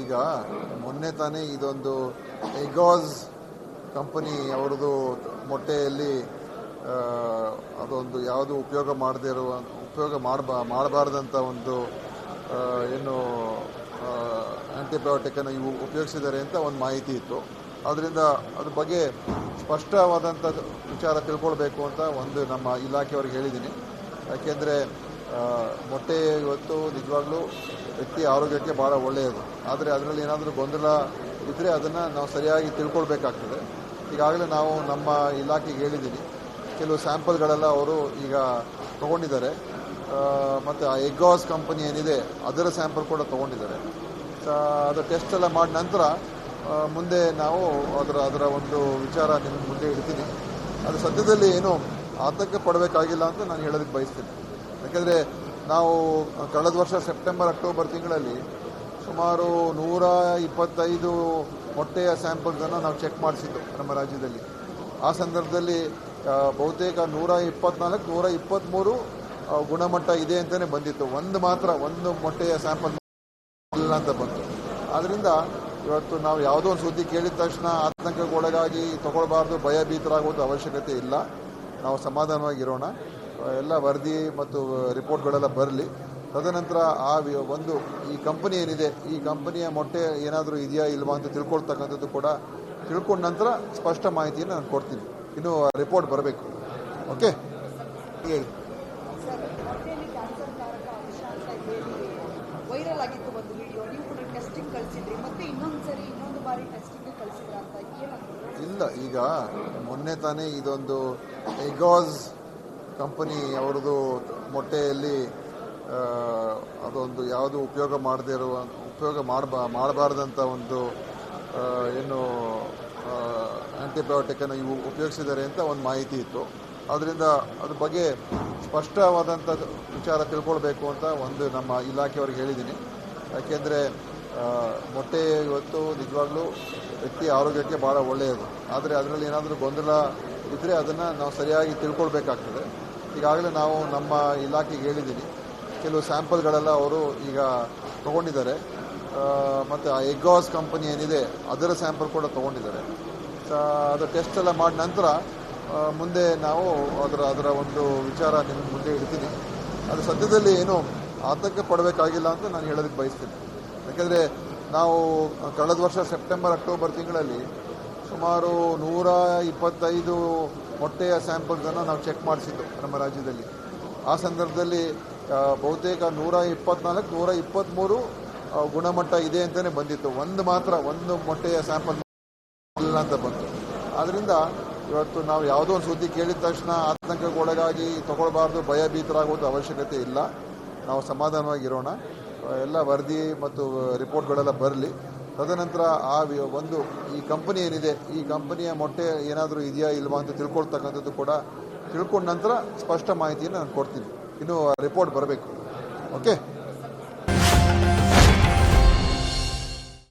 ಈಗ ಮೊನ್ನೆ ತಾನೇ ಇದೊಂದು ಎಗಾಸ್ ಕಂಪನಿ ಅವ್ರದ್ದು ಮೊಟ್ಟೆಯಲ್ಲಿ ಅದೊಂದು ಯಾವುದು ಉಪಯೋಗ ಮಾಡಬಾರ್ದಂಥ ಒಂದು ಏನು ಆಂಟಿಬಯೋಟಿಕನ್ನು ಇವು ಉಪಯೋಗಿಸಿದ್ದಾರೆ ಅಂತ ಒಂದು ಮಾಹಿತಿ ಇತ್ತು. ಆದ್ದರಿಂದ ಅದ್ರ ಬಗ್ಗೆ ಸ್ಪಷ್ಟವಾದಂಥ ವಿಚಾರ ತಿಳ್ಕೊಳ್ಬೇಕು ಅಂತ ಒಂದು ನಮ್ಮ ಇಲಾಖೆಯವ್ರಿಗೆ ಹೇಳಿದ್ದೀನಿ. ಯಾಕೆಂದರೆ ಮೊಟ್ಟೆ ಇವತ್ತು ನಿಜವಾಗ್ಲೂ ವ್ಯಕ್ತಿ ಆರೋಗ್ಯಕ್ಕೆ ಭಾಳ ಒಳ್ಳೆಯದು. ಆದರೆ ಅದರಲ್ಲಿ ಏನಾದರೂ ಗೊಂದಲ ಇದ್ದರೆ ಅದನ್ನು ನಾವು ಸರಿಯಾಗಿ ತಿಳ್ಕೊಳ್ಬೇಕಾಗ್ತದೆ. ಈಗಾಗಲೇ ನಾವು ನಮ್ಮ ಇಲಾಖೆಗೆ ಹೇಳಿದ್ದೀನಿ, ಕೆಲವು ಸ್ಯಾಂಪಲ್ಗಳೆಲ್ಲ ಅವರು ಈಗ ತೊಗೊಂಡಿದ್ದಾರೆ. ಮತ್ತು ಆ ಎಗಾಸ್ ಕಂಪನಿ ಏನಿದೆ ಅದರ ಸ್ಯಾಂಪಲ್ ಕೂಡ ತೊಗೊಂಡಿದ್ದಾರೆ. ಅದು ಟೆಸ್ಟ್ ಎಲ್ಲ ಮಾಡಿದ ನಂತರ ಮುಂದೆ ನಾವು ಅದರ ಒಂದು ವಿಚಾರ ನಿಮ್ಮ ಮುಂದೆ ಇಡ್ತೀನಿ. ಅದು ಸದ್ಯದಲ್ಲಿ ಏನು ಆತಂಕ ಪಡಬೇಕಾಗಿಲ್ಲ ಅಂತ ನಾನು ಹೇಳೋದಕ್ಕೆ ಬಯಸ್ತೀನಿ. ಯಾಕೆಂದರೆ ನಾವು ಕಳೆದ ವರ್ಷ ಸೆಪ್ಟೆಂಬರ್ ಅಕ್ಟೋಬರ್ ತಿಂಗಳಲ್ಲಿ ಸುಮಾರು 125 ಮೊಟ್ಟೆಯ ಸ್ಯಾಂಪಲ್ಸನ್ನು ನಾವು ಚೆಕ್ ಮಾಡಿಸಿದ್ದು ನಮ್ಮ ರಾಜ್ಯದಲ್ಲಿ. ಆ ಸಂದರ್ಭದಲ್ಲಿ ಬಹುತೇಕ 124, 123 ಗುಣಮಟ್ಟ ಇದೆ ಅಂತಲೇ ಬಂದಿತ್ತು. ಒಂದು ಮೊಟ್ಟೆಯ ಸ್ಯಾಂಪಲ್ ಇಲ್ಲ ಅಂತ ಬಂತು. ಆದ್ದರಿಂದ ಇವತ್ತು ನಾವು ಯಾವುದೋ ಒಂದು ಸುದ್ದಿ ಕೇಳಿದ ತಕ್ಷಣ ಆತಂಕಕ್ಕೊಳಗಾಗಿ ತಗೊಳ್ಬಾರ್ದು, ಭಯಭೀತರಾಗುವುದು ಅವಶ್ಯಕತೆ ಇಲ್ಲ. ನಾವು ಸಮಾಧಾನವಾಗಿರೋಣ. ಎಲ್ಲ ವರದಿ ಮತ್ತು ರಿಪೋರ್ಟ್ಗಳೆಲ್ಲ ಬರಲಿ. ತದನಂತರ ಈ ಕಂಪನಿ ಏನಿದೆ, ಈ ಕಂಪನಿಯ ಮೊಟ್ಟೆ ಏನಾದರೂ ಇದೆಯಾ ಇಲ್ವಾ ಅಂತ ತಿಳ್ಕೊಳ್ತಕ್ಕಂಥದ್ದು ಕೂಡ ತಿಳ್ಕೊಂಡ ನಂತರ ಸ್ಪಷ್ಟ ಮಾಹಿತಿಯನ್ನು ನಾನು ಕೊಡ್ತೀನಿ. ಇನ್ನೂ ರಿಪೋರ್ಟ್ ಬರಬೇಕು. ಓಕೆ, ಹೇಳಿ. ವೈರಲ್ ಆಗಿತ್ತು ಒಂದು ವಿಡಿಯೋ, ನೀವು ಕೂಡ ಟೆಸ್ಟಿಂಗ್ ಕಳಿಸಿದ್ರಿ, ಮತ್ತೆ ಇನ್ನೊಂದು ಬಾರಿ ಟೆಸ್ಟಿಂಗ್ ಕಳಿಸಿದ್ರ ಅಂತ ಏನಾಗ್ತದೆ? ಇಲ್ಲ, ಈಗ ಮೊನ್ನೆ ತಾನೇ ಇದೊಂದು ಎಗಾಸ್ ಕಂಪನಿ ಅವ್ರದ್ದು ಮೊಟ್ಟೆಯಲ್ಲಿ ಅದೊಂದು ಯಾವುದು ಉಪಯೋಗ ಮಾಡಬಾರ್ದಂಥ ಒಂದು ಏನು ಆಂಟಿಬಯೋಟಿಕನ್ನು ಇವು ಉಪಯೋಗಿಸಿದ್ದಾರೆ ಅಂತ ಒಂದು ಮಾಹಿತಿ ಇತ್ತು. ಆದ್ದರಿಂದ ಅದ್ರ ಬಗ್ಗೆ ಸ್ಪಷ್ಟವಾದಂಥ ವಿಚಾರ ತಿಳ್ಕೊಳ್ಬೇಕು ಅಂತ ಒಂದು ನಮ್ಮ ಇಲಾಖೆಯವ್ರಿಗೆ ಹೇಳಿದ್ದೀನಿ. ಯಾಕೆಂದರೆ ಮೊಟ್ಟೆ ಇವತ್ತು ನಿಜವಾಗ್ಲೂ ವ್ಯಕ್ತಿ ಆರೋಗ್ಯಕ್ಕೆ ಭಾಳ ಒಳ್ಳೆಯದು. ಆದರೆ ಅದರಲ್ಲಿ ಏನಾದರೂ ಗೊಂದಲ ಇದ್ದರೆ ಅದನ್ನು ನಾವು ಸರಿಯಾಗಿ ತಿಳ್ಕೊಳ್ಬೇಕಾಗ್ತದೆ. ಈಗಾಗಲೇ ನಾವು ನಮ್ಮ ಇಲಾಖೆಗೆ ಹೇಳಿದ್ದೀನಿ, ಕೆಲವು ಸ್ಯಾಂಪಲ್ಗಳೆಲ್ಲ ಅವರು ಈಗ ತೊಗೊಂಡಿದ್ದಾರೆ. ಮತ್ತು ಆ ಎಗಾಸ್ ಕಂಪನಿ ಏನಿದೆ ಅದರ ಸ್ಯಾಂಪಲ್ ಕೂಡ ತೊಗೊಂಡಿದ್ದಾರೆ. ಅದು ಟೆಸ್ಟ್ ಎಲ್ಲ ಮಾಡಿದ ನಂತರ ಮುಂದೆ ನಾವು ಅದರ ಒಂದು ವಿಚಾರ ನಿಮ್ಮ ಮುಂದೆ ಇಡ್ತೀನಿ. ಅದು ಸದ್ಯದಲ್ಲಿ ಏನು ಆತಂಕ ಪಡಬೇಕಾಗಿಲ್ಲ ಅಂತ ನಾನು ಹೇಳೋದಕ್ಕೆ ಬಯಸ್ತೀನಿ. ಯಾಕೆಂದರೆ ನಾವು ಕಳೆದ ವರ್ಷ ಸೆಪ್ಟೆಂಬರ್ ಅಕ್ಟೋಬರ್ ತಿಂಗಳಲ್ಲಿ ಸುಮಾರು 125 ಮೊಟ್ಟೆಯ ಸ್ಯಾಂಪಲ್ಸನ್ನು ನಾವು ಚೆಕ್ ಮಾಡಿಸಿದ್ದು ನಮ್ಮ ರಾಜ್ಯದಲ್ಲಿ. ಆ ಸಂದರ್ಭದಲ್ಲಿ ಬಹುತೇಕ 124, 123 ಗುಣಮಟ್ಟ ಇದೆ ಅಂತಲೇ ಬಂದಿತ್ತು. ಒಂದು ಮೊಟ್ಟೆಯ ಸ್ಯಾಂಪಲ್ ಇಲ್ಲ ಅಂತ ಬಂತು. ಆದ್ದರಿಂದ ಇವತ್ತು ನಾವು ಯಾವುದೋ ಒಂದು ಸುದ್ದಿ ಕೇಳಿದ ತಕ್ಷಣ ಆತಂಕಕ್ಕೊಳಗಾಗಿ ತಗೊಳ್ಬಾರ್ದು, ಭಯಭೀತರಾಗುವುದು ಅವಶ್ಯಕತೆ ಇಲ್ಲ. ನಾವು ಸಮಾಧಾನವಾಗಿರೋಣ. ಎಲ್ಲ ವರದಿ ಮತ್ತು ರಿಪೋರ್ಟ್ಗಳೆಲ್ಲ ಬರಲಿ. ತದನಂತರ ಈ ಕಂಪನಿ ಏನಿದೆ, ಈ ಕಂಪನಿಯ ಮೊಟ್ಟೆ ಏನಾದರೂ ಇದೆಯಾ ಇಲ್ವಾ ಅಂತ ತಿಳ್ಕೊಳ್ತಕ್ಕಂಥದ್ದು ಕೂಡ ತಿಳ್ಕೊಂಡ ನಂತರ ಸ್ಪಷ್ಟ ಮಾಹಿತಿಯನ್ನು ನಾನು ಕೊಡ್ತೀನಿ. ಇನ್ನೂ ರಿಪೋರ್ಟ್ ಬರಬೇಕು. ಓಕೆ.